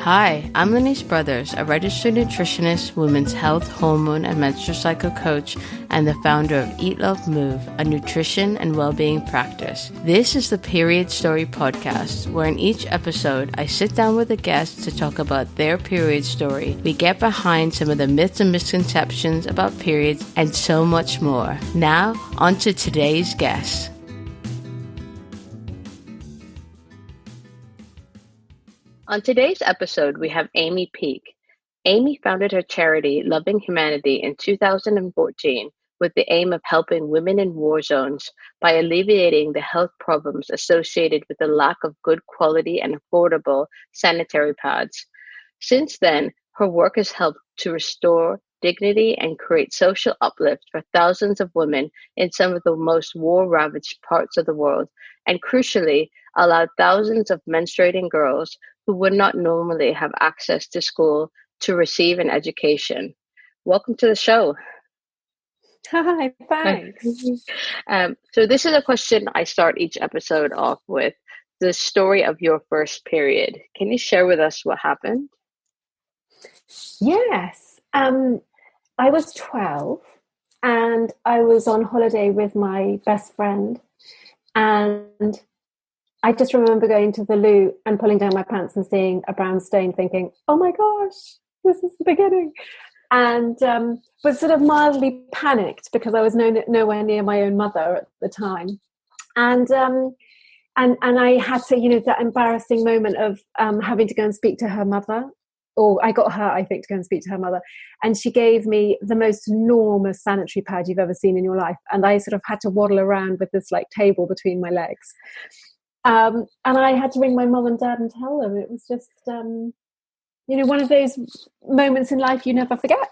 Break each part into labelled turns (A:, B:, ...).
A: Hi, I'm Lenice Brothers, a registered nutritionist, women's health, hormone, and menstrual cycle coach, and the founder of Eat, Love, Move, a nutrition and well-being practice. This is the Period Story Podcast, where in each episode, I sit down with a guest to talk about their period story. We get behind some of the myths and misconceptions about periods and so much more. Now, on to today's guest. On today's episode, we have Amy Peake. Amy founded her charity, Loving Humanity, in 2014 with the aim of helping women in war zones by alleviating the health problems associated with the lack of good quality and affordable sanitary pads. Since then, her work has helped to restore dignity and create social uplift for thousands of women in some of the most war-ravaged parts of the world, and crucially, allowed thousands of menstruating girls who would not normally have access to school to receive an education. Welcome to the show.
B: Hi, thanks.
A: So this is a question I start each episode off with, the story of your first period. Can you share with us what happened?
B: Yes. I was 12 and I was on holiday with my best friend, and I just remember going to the loo and pulling down my pants and seeing a brown stain, thinking, oh my gosh, this is the beginning. And was sort of mildly panicked because I was nowhere near my own mother at the time. And I had to, that embarrassing moment of having to go and speak to her mother. Or I got her, I think, to go and speak to her mother. And she gave me the most enormous sanitary pad you've ever seen in your life. And I sort of had to waddle around with this table between my legs. And I had to ring my mum and dad and tell them. It was just, one of those moments in life you never forget.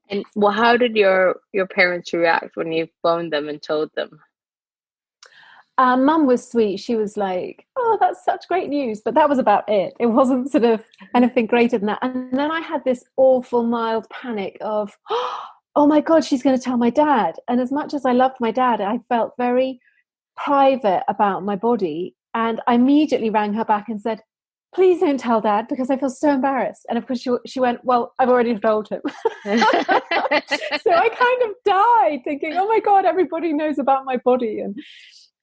A: And how did your parents react when you phoned them and told them?
B: Mum was sweet. She was like, oh, that's such great news. But that was about it. It wasn't sort of anything greater than that. And then I had this awful mild panic of, oh my God, she's going to tell my dad. And as much as I loved my dad, I felt very private about my body. And I immediately rang her back and said, please don't tell Dad because I feel so embarrassed. And of course she went, well, I've already told him. So I kind of died thinking, oh my God, everybody knows about my body. And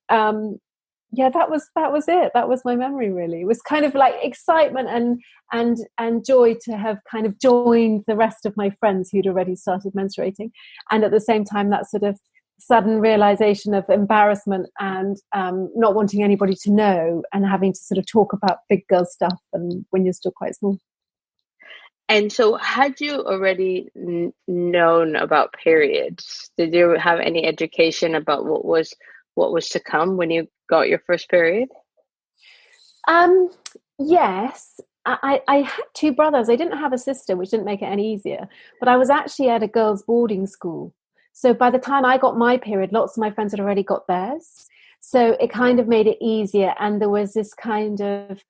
B: that was it. That was my memory, really. It was kind of like excitement and joy to have kind of joined the rest of my friends who'd already started menstruating. And at the same time, that sort of sudden realization of embarrassment and not wanting anybody to know and having to sort of talk about big girl stuff and when you're still quite small.
A: And so had you already known about periods? Did you have any education about what was to come when you got your first period?
B: Yes. I had two brothers. I didn't have a sister, which didn't make it any easier. But I was actually at a girls' boarding school. So by the time I got my period, lots of my friends had already got theirs. So it kind of made it easier. And there was this kind of,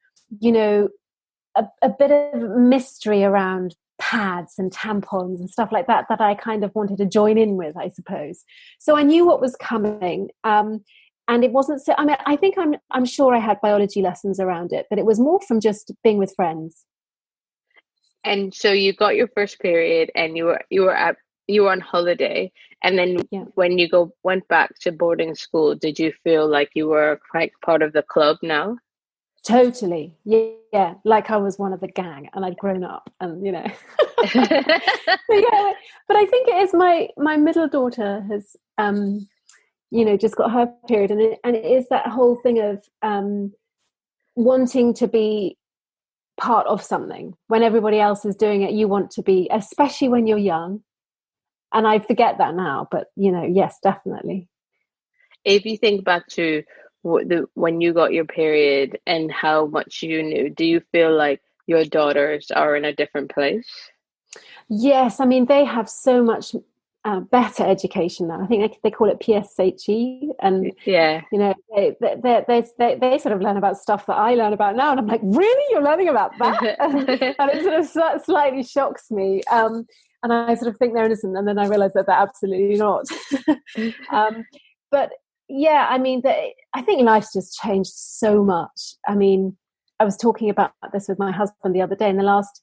B: a bit of mystery around pads and tampons and stuff like that I kind of wanted to join in with, I suppose. So I knew what was coming. And it wasn't so, I think I'm sure I had biology lessons around it, but it was more from just being with friends.
A: And so you got your first period and you were on holiday, and then when you went back to boarding school, did you feel like you were quite part of the club now?
B: Totally. Yeah. Like I was one of the gang and I'd grown up and, But I think it is my middle daughter has, just got her period. And it is that whole thing of wanting to be part of something. When everybody else is doing it, you want to be, especially when you're young. And I forget that now, but, yes, definitely.
A: If you think back to when you got your period and how much you knew, do you feel like your daughters are in a different place?
B: Yes. They have so much better education now. I think they call it PSHE. And, they sort of learn about stuff that I learn about now. And I'm like, really? You're learning about that? and it sort of slightly shocks me. And I sort of think they're innocent, and then I realize that they're absolutely not. But yeah, I think life's just changed so much. I was talking about this with my husband the other day. In the last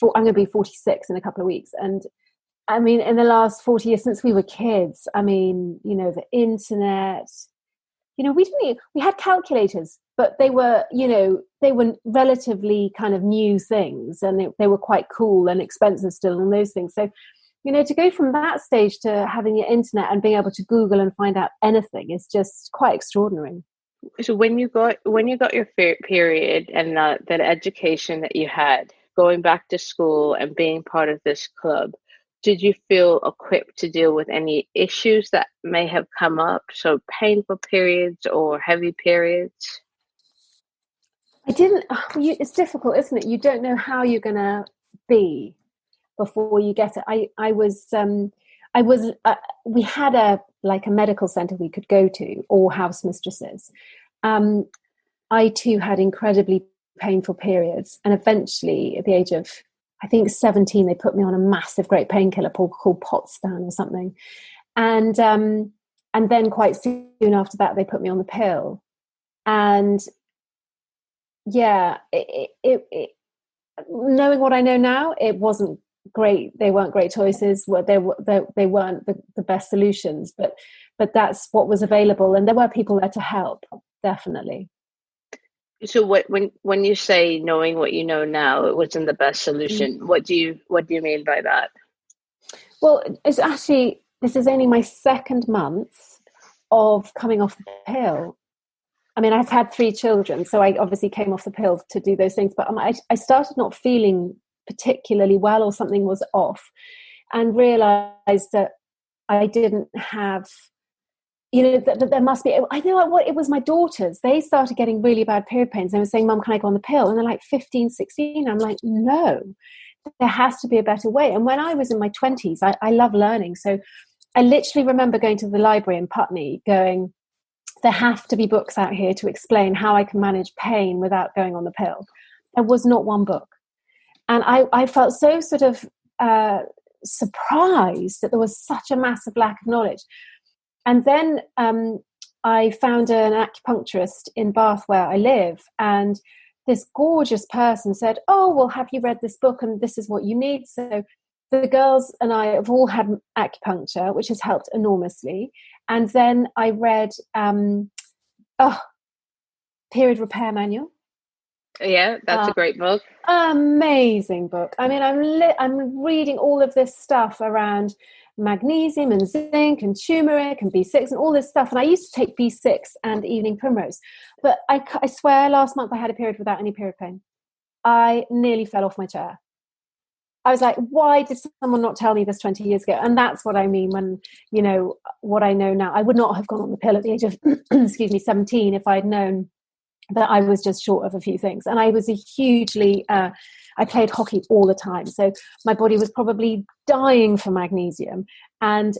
B: I'm going to be 46 in a couple of weeks, and I mean, in the last 40 years since we were kids, I mean, you know, the internet, you know, we had calculators, but they were, you know, they were relatively kind of new things, and they were quite cool and expensive still, and those things. So, you know, to go from that stage to having your internet and being able to Google and find out anything is just quite extraordinary.
A: So when you got your period and that education that you had, going back to school and being part of this club, did you feel equipped to deal with any issues that may have come up? So painful periods or heavy periods?
B: I didn't. It's difficult, isn't it? You don't know how you're going to be before you get it. I was. We had a medical center we could go to, or house mistresses. I too had incredibly painful periods, and eventually, at the age of I think 17, they put me on a massive great painkiller called Potsdam or something, and then quite soon after that, they put me on the pill, and yeah, knowing what I know now, it wasn't great. They weren't great choices. They weren't the best solutions, but that's what was available, and there were people there to help, definitely.
A: So when you say knowing what you know now, it wasn't the best solution. What do you mean by that?
B: Well, it's actually, this is only my second month of coming off the pill. I mean, I've had 3 children, so I obviously came off the pill to do those things, but I started not feeling particularly well, or something was off, and realized that I didn't have, you know, that there must be, I know what, it was my daughters. They started getting really bad period pains. They were saying, Mum, can I go on the pill? And they're like 15, 16. I'm like, no, there has to be a better way. And when I was in my 20s, I love learning. So I literally remember going to the library in Putney going, there have to be books out here to explain how I can manage pain without going on the pill. There was not one book. And I felt so sort of surprised that there was such a massive lack of knowledge. And then I found an acupuncturist in Bath where I live, and this gorgeous person said, oh, well, have you read this book? And this is what you need. So the girls and I have all had acupuncture, which has helped enormously. And then I read Period Repair Manual.
A: Yeah, that's a great book.
B: Amazing book. I mean, I'm reading all of this stuff around magnesium and zinc and turmeric and B6 and all this stuff. And I used to take B6 and evening primrose. But I swear last month I had a period without any period pain. I nearly fell off my chair. I was like, why did someone not tell me this 20 years ago? And that's what I mean when, you know, what I know now. I would not have gone on the pill at the age of, 17 if I'd known that I was just short of a few things. And I was I played hockey all the time. So my body was probably dying for magnesium. And,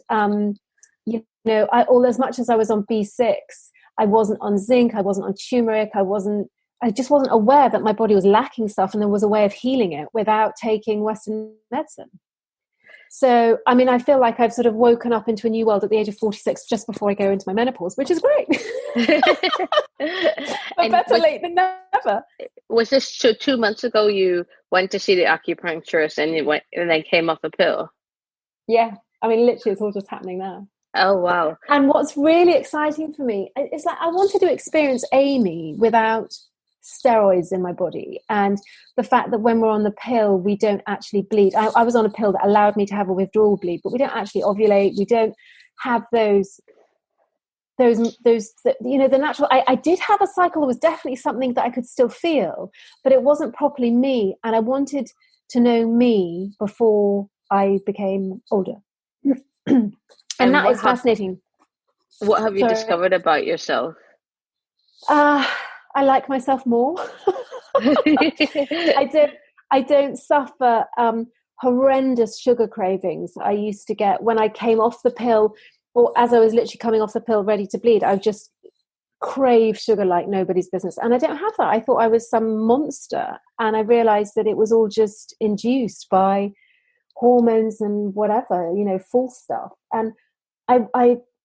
B: you know, all as much as I was on B6, I wasn't on zinc, I wasn't on turmeric, I just wasn't aware that my body was lacking stuff, and there was a way of healing it without taking Western medicine. So, I mean, I feel like I've sort of woken up into a new world at the age of 46, just before I go into my menopause, which is great. But better late than never.
A: Was this 2 months ago you went to see the acupuncturist and you went and then came off a pill?
B: Yeah. I mean, literally, it's all just happening now.
A: Oh, wow.
B: And what's really exciting for me is like I wanted to experience Amy without steroids in my body, and the fact that when we're on the pill we don't actually bleed. I was on a pill that allowed me to have a withdrawal bleed, but we don't actually ovulate. We don't have those you know, the natural. I did have a cycle that was definitely something that I could still feel, but it wasn't properly me, and I wanted to know me before I became older. And that is fascinating.
A: What have you discovered about yourself?
B: I like myself more. I don't suffer horrendous sugar cravings I used to get when I came off the pill, or as I was literally coming off the pill ready to bleed. I just crave sugar like nobody's business, and I don't have that. I thought I was some monster, and I realized that it was all just induced by hormones and whatever, you know, false stuff. And I'm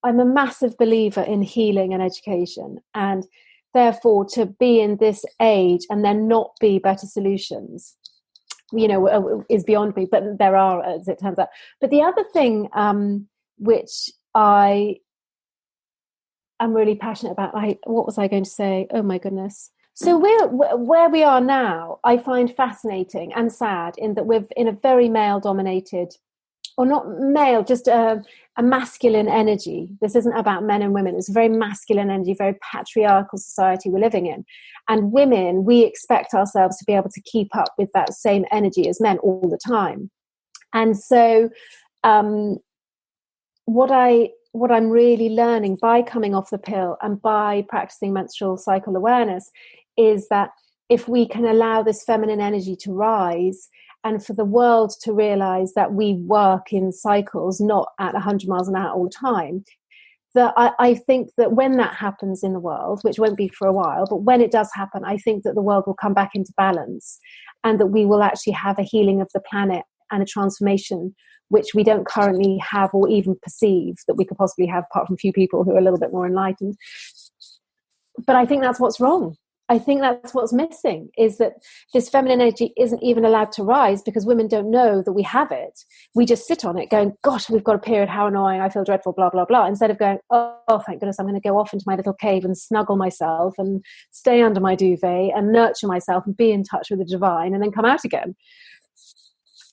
B: a massive believer in healing and education, and therefore to be in this age and there not be better solutions, is beyond me, but there are, as it turns out. But the other thing which I am really passionate about, what was I going to say? Oh my goodness. So where we are now, I find fascinating and sad in that we're in a very male-dominated, or not male, just a masculine energy. This isn't about men and women. It's a very masculine energy, very patriarchal society we're living in. And women, we expect ourselves to be able to keep up with that same energy as men all the time. And so what I'm really learning by coming off the pill and by practicing menstrual cycle awareness is that if we can allow this feminine energy to rise, and for the world to realize that we work in cycles, not at 100 miles an hour all the time, that I think that when that happens in the world, which won't be for a while, but when it does happen, I think that the world will come back into balance, and that we will actually have a healing of the planet and a transformation which we don't currently have or even perceive that we could possibly have, apart from a few people who are a little bit more enlightened. But I think that's what's wrong. I think that's what's missing, is that this feminine energy isn't even allowed to rise because women don't know that we have it. We just sit on it going, gosh, we've got a period, how annoying, I feel dreadful, blah, blah, blah. Instead of going, oh, thank goodness, I'm going to go off into my little cave and snuggle myself and stay under my duvet and nurture myself and be in touch with the divine and then come out again.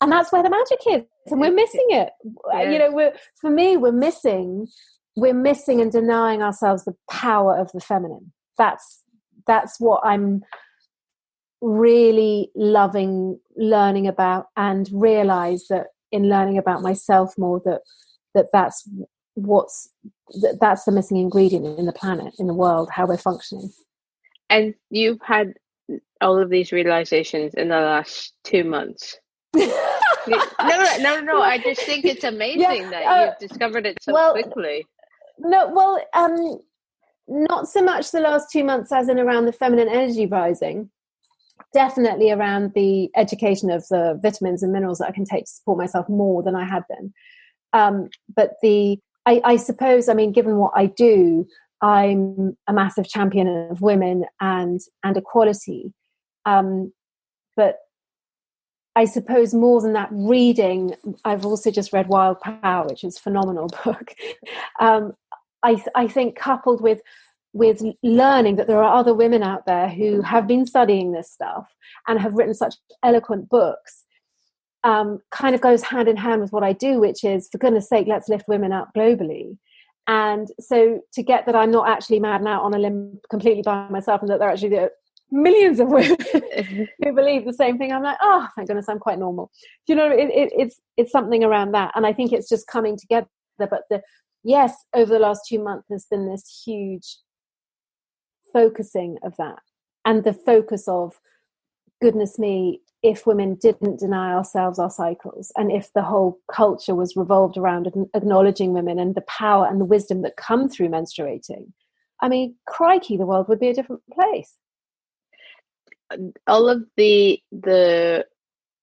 B: And that's where the magic is. And we're missing it. Yeah. We're missing and denying ourselves the power of the feminine. That's what I'm really loving learning about, and realize that in learning about myself more, that's the missing ingredient in the planet, in the world, how we're functioning.
A: And you've had all of these realizations in the last 2 months. No. I just think it's amazing that you've discovered it so quickly. Not so much the last 2 months as in around the feminine energy rising, definitely around the education of the vitamins and minerals that I can take to support myself more than I had been. But I suppose, given what I do, I'm a massive champion of women and equality. But I suppose more than that, reading, I've also just read Wild Power, which is a phenomenal book. I think coupled with learning that there are other women out there who have been studying this stuff and have written such eloquent books, kind of goes hand in hand with what I do, which is, for goodness sake, let's lift women up globally. And so to get that I'm not actually mad and out on a limb completely by myself, and that there are actually millions of women who believe the same thing, I'm like, oh, thank goodness, I'm quite normal. It's something around that. And I think it's just coming together. But yes, over the last 2 months, there's been this huge focusing of that, and the focus of, goodness me, if women didn't deny ourselves our cycles, and if the whole culture was revolved around acknowledging women and the power and the wisdom that come through menstruating, crikey, the world would be a different place. All of the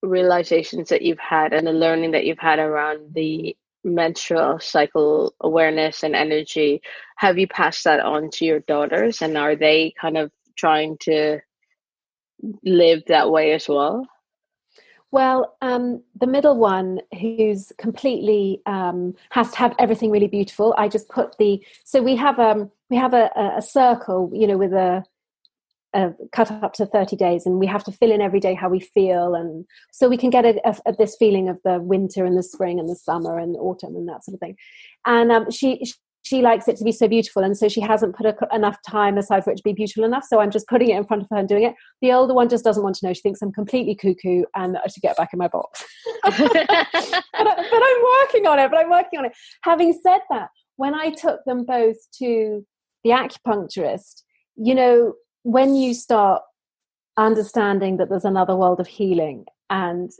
A: realizations that you've had and the learning that you've had around the menstrual cycle awareness and energy, have you passed that on to your daughters, and are they kind of trying to live that way as well? Well, the middle one, who's completely has to have everything really beautiful, I just put so we have a circle, with a cut up to 30 days, and we have to fill in every day how we feel, and so we can get this feeling of the winter and the spring and the summer and the autumn and that sort of thing. And she likes it to be so beautiful, and so she hasn't put enough time aside for it to be beautiful enough, so I'm just putting it in front of her and doing it. The older one just doesn't want to know. She thinks I'm completely cuckoo and I should get back in my box. but I'm working on it. Having said that, when I took them both to the acupuncturist, when you start understanding that there's another world of healing and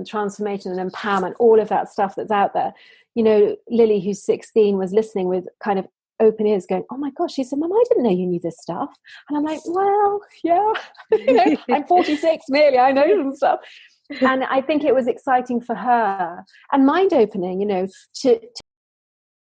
A: transformation and empowerment, all of that stuff that's out there, Lily, who's 16, was listening with kind of open ears going, oh my gosh, she said, Mum, I didn't know you knew this stuff. And I'm like, well, yeah, I'm 46 nearly, I know some stuff. And I think it was exciting for her and mind opening, to